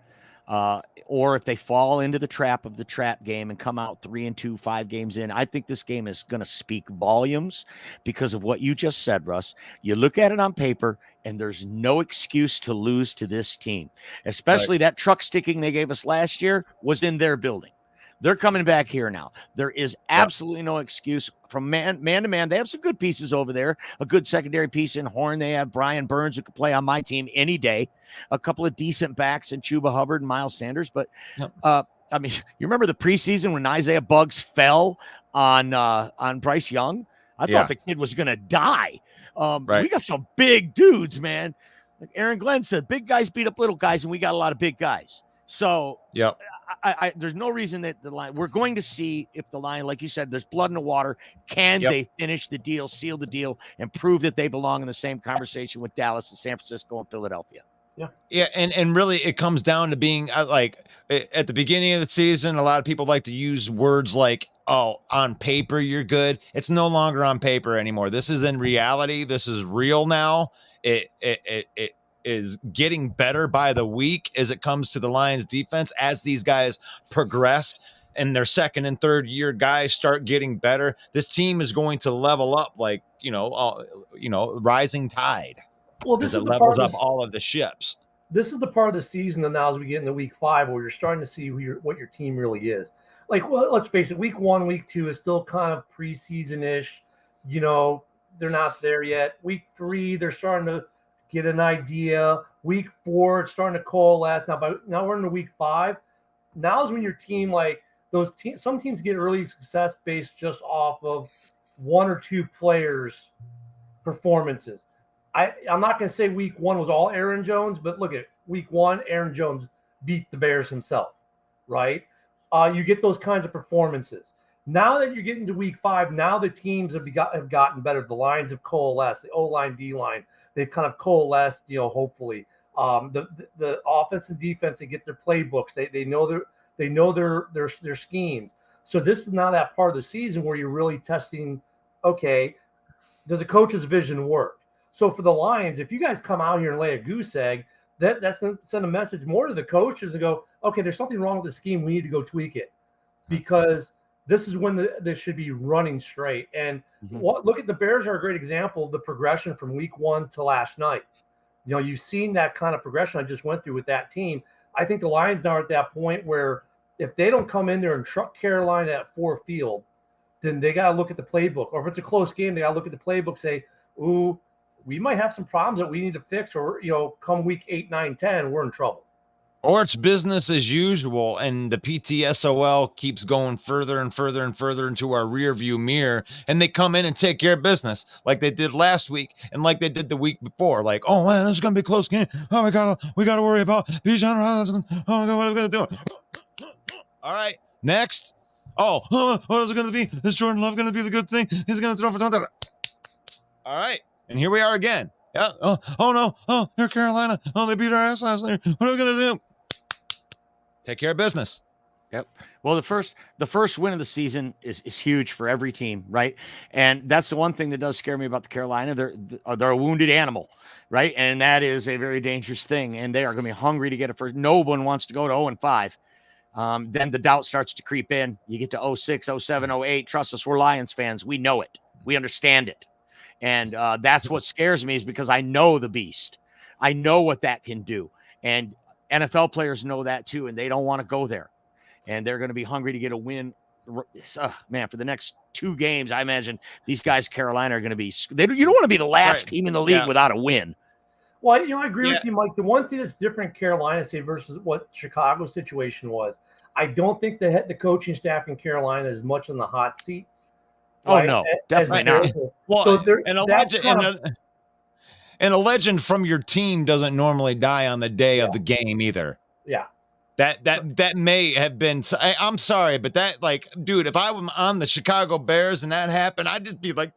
or if they fall into the trap of the trap game and come out 3-2, 5 games in. I think this game is going to speak volumes because of what you just said, Russ. You look at it on paper, and there's no excuse to lose to this team, especially that truck sticking they gave us last year was in their building. They're coming back here now. There is absolutely no excuse from man to man. They have some good pieces over there. A good secondary piece in Horn. They have Brian Burns, who could play on my team any day. A couple of decent backs in Chuba Hubbard and Miles Sanders. But, I mean, you remember the preseason when Isaiah Buggs fell on Bryce Young? I thought the kid was going to die. We got some big dudes, man. Like Aaron Glenn said, big guys beat up little guys, and we got a lot of big guys. So, there's no reason that the line. We're going to see if the line, like you said, there's blood in the water. Can they finish the deal, seal the deal, and prove that they belong in the same conversation with Dallas and San Francisco and Philadelphia? Yeah, and really, it comes down to being like at the beginning of the season. A lot of people like to use words like, "Oh, on paper you're good." It's no longer on paper anymore. This is in reality. This is real now. It is getting better by the week as it comes to the Lions defense, as these guys progress and their second and third year guys start getting better. This team is going to level up like, rising tide. Well, this because is it levels up all of the ships. This is the part of the season that now as we get into week 5 where you're starting to see what your team really is. Like, well, let's face it, week 1, week 2 is still kind of preseason-ish. They're not there yet. Week 3, they're starting to get an idea. Week 4, it's starting to coalesce. Now we're into week 5. Now is when your team, like some teams get early success based just off of 1 or 2 players' performances. I'm not going to say week 1 was all Aaron Jones, but look at week 1, Aaron Jones beat the Bears himself, right? You get those kinds of performances. Now that you're getting to week 5, now the teams have gotten better. The lines have coalesced. The O-line, D-line, they've kind of coalesced. Hopefully, the offense and defense, they get their playbooks. They know their schemes. So this is now that part of the season where you're really testing. Okay, does the coach's vision work? So for the Lions, if you guys come out here and lay a goose egg, that's going to send a message more to the coaches and go, okay, there's something wrong with the scheme. We need to go tweak it, because this is when this should be running straight. And look at the Bears are a great example of the progression from week 1 to last night. You've seen that kind of progression I just went through with that team. I think the Lions now are at that point where if they don't come in there and truck Carolina at Ford Field, then they got to look at the playbook. Or if it's a close game, they got to look at the playbook, say, ooh, we might have some problems that we need to fix, or, come week 8, 9, 10, we're in trouble. Or it's business as usual, and the PTSOL keeps going further and further and further into our rear view mirror, and they come in and take care of business like they did last week and like they did the week before. Like, oh man, this is gonna be a close game. Oh, we gotta worry about Bijan. Oh my God, what are we gonna do? All right, next. Oh, what is it gonna be? Is Jordan Love gonna be the good thing? He's gonna throw for touchdown. All right, and here we are again. Yeah. Oh no. Oh, they're Carolina. Oh, they beat our ass last night. What are we gonna do? Take care of business. Yep. Well, the first win of the season is huge for every team, right? And that's the one thing that does scare me about the Carolina. They're a wounded animal, right? And that is a very dangerous thing. And they are going to be hungry to get it first. No one wants to go to 0-5. Then the doubt starts to creep in. You get to 06, 07, 08. Trust us, we're Lions fans. We know it. We understand it. And that's what scares me, is because I know the beast. I know what that can do. And NFL players know that too, and they don't want to go there. And they're going to be hungry to get a win. Man, for the next 2 games, I imagine these guys, Carolina, are going to be – you don't want to be the last team in the league without a win. Well, I agree with you, Mike. The one thing that's different Carolina, say, versus what Chicago's situation was, I don't think the coaching staff in Carolina is much on the hot seat. Right? Oh, no, definitely not. Well, so and a legend from your team doesn't normally die on the day of the game either. Yeah. That may have been, I'm sorry, but that, like, dude, if I was on the Chicago Bears and that happened, I'd just be like,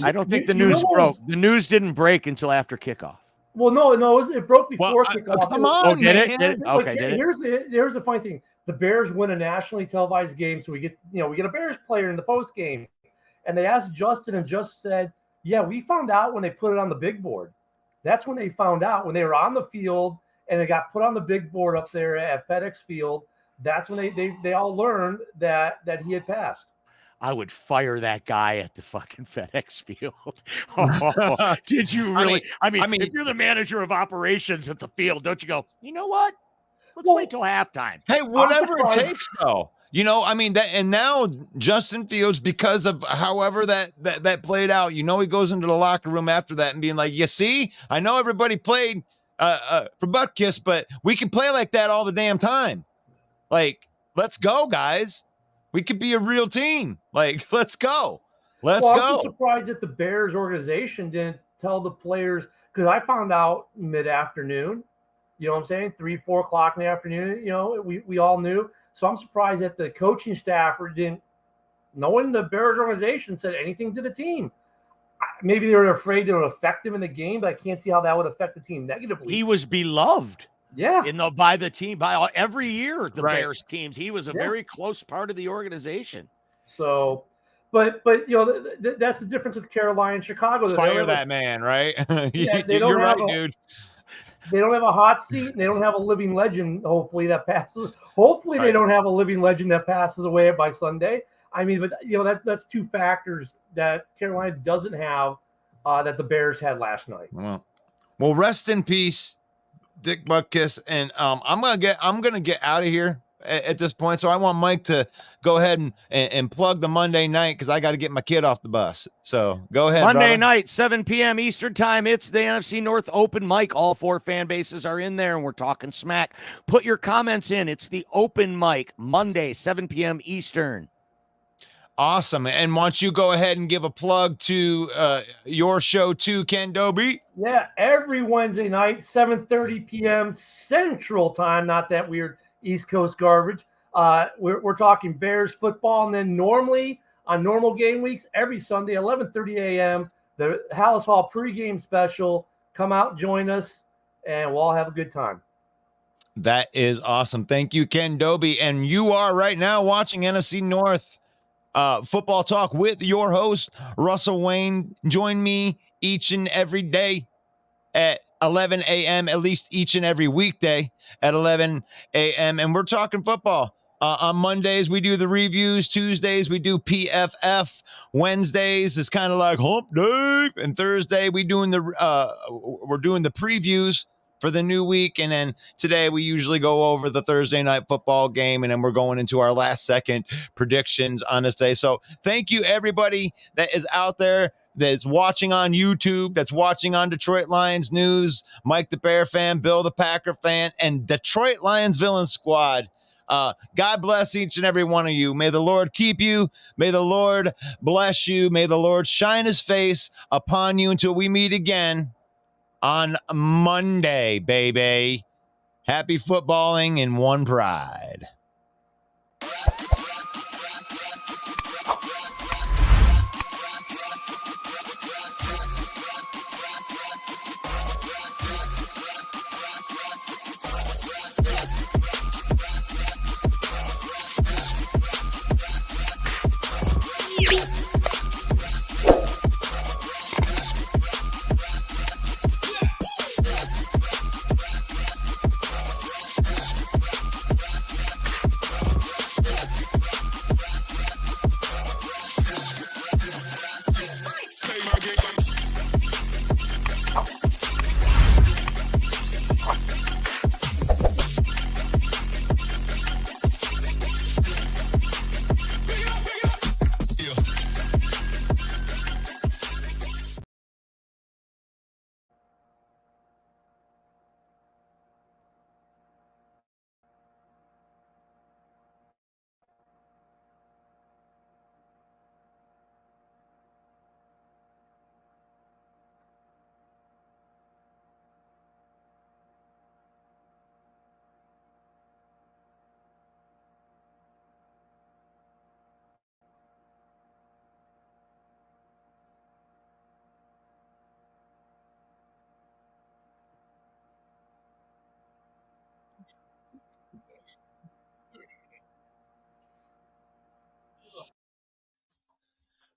I don't think the news broke. The news didn't break until after kickoff. Well, no, it broke before kickoff. Come on, did it? Okay, did it? Here's the funny thing. The Bears win a nationally televised game, so we get a Bears player in the post game, and they asked Justin, and Justin said, yeah, we found out when they put it on the big board. That's when they found out, when they were on the field and they got put on the big board up there at FedEx Field. That's when they all learned that he had passed. I would fire that guy at the fucking FedEx Field. Oh, did you really? I mean, if you're the manager of operations at the field, don't you go, you know what? Let's wait till halftime. Hey, whatever it takes, though. And now Justin Fields, because of however that played out, he goes into the locker room after that and being like, you see, I know everybody played for butt kiss, but we can play like that all the damn time. Like, let's go, guys. We could be a real team. Like, let's go. Let's go. I'm surprised that the Bears organization didn't tell the players, because I found out mid-afternoon, you know what I'm saying? 3, 4 o'clock in the afternoon, we all knew. So I'm surprised that the coaching staff didn't, knowing the Bears organization, said anything to the team. Maybe they were afraid it would affect him in the game, but I can't see how that would affect the team negatively. He was beloved. Yeah. By the team, by every year, the Bears teams. He was a very close part of the organization. So, but that's the difference with Carolina and Chicago. Fire that man, right? Yeah, You're right, dude. They don't have a hot seat, and they don't have a living legend, hopefully, that passes. Hopefully, they don't have a living legend that passes away by Sunday. I mean, but that's 2 factors that Carolina doesn't have that the Bears had last night. Well, rest in peace, Dick Butkus. And I'm gonna get out of here at this point. So I want Mike to go ahead and plug the Monday night, because I got to get my kid off the bus. So go ahead. Monday night, 7 p.m. Eastern time. It's the NFC North open mic. All 4 fan bases are in there, and we're talking smack. Put your comments in. It's the open mic, Monday, 7 p.m. Eastern. Awesome. And why don't you go ahead and give a plug to your show too, Ken Dobie? Yeah, every Wednesday night, 7:30 p.m. Central time. Not that weird East Coast garbage. We're talking Bears football, and then normally on normal game weeks, every Sunday, 11:30 a.m., the Hallis Hall pregame special. Come out, join us, and we'll all have a good time. That is awesome. Thank you, Ken Dobie. And you are right now watching NFC North Football Talk with your host, Russell Wayne. Join me each and every day at 11 a.m., at least each and every weekday at 11 a.m. And we're talking football. On Mondays, we do the reviews. Tuesdays, we do PFF. Wednesdays is kind of like hump day. And Thursday, we're doing the previews for the new week. And then today we usually go over the Thursday night football game, and then we're going into our last second predictions on this day. So thank you everybody that is out there, that's watching on YouTube, that's watching on Detroit Lions News, Mike the Bear fan, Bill the Packer fan, and Detroit Lions Villain Squad. God bless each and every one of you. May the Lord keep you. May the Lord bless you. May the Lord shine his face upon you until we meet again on Monday, baby. Happy footballing in one pride.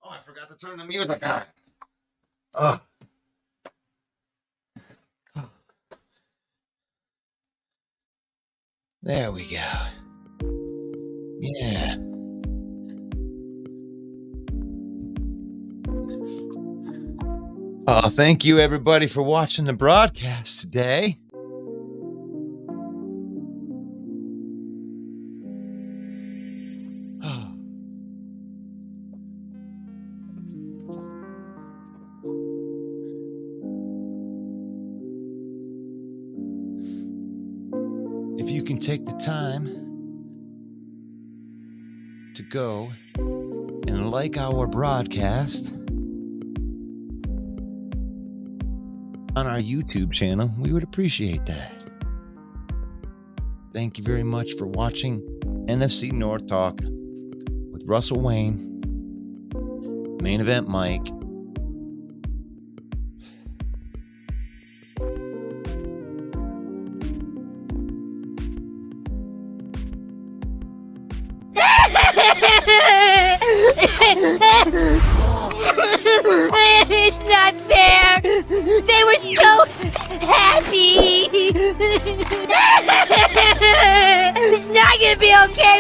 Oh, I forgot to turn the music on. Oh. There we go. Yeah. Thank you everybody for watching the broadcast today. If you can take the time to go and like our broadcast on our YouTube channel, we would appreciate that. Thank you very much for watching NFC North Talk with Russell Wayne, Main Event Mike. It's not fair. They were so happy. It's not gonna be okay.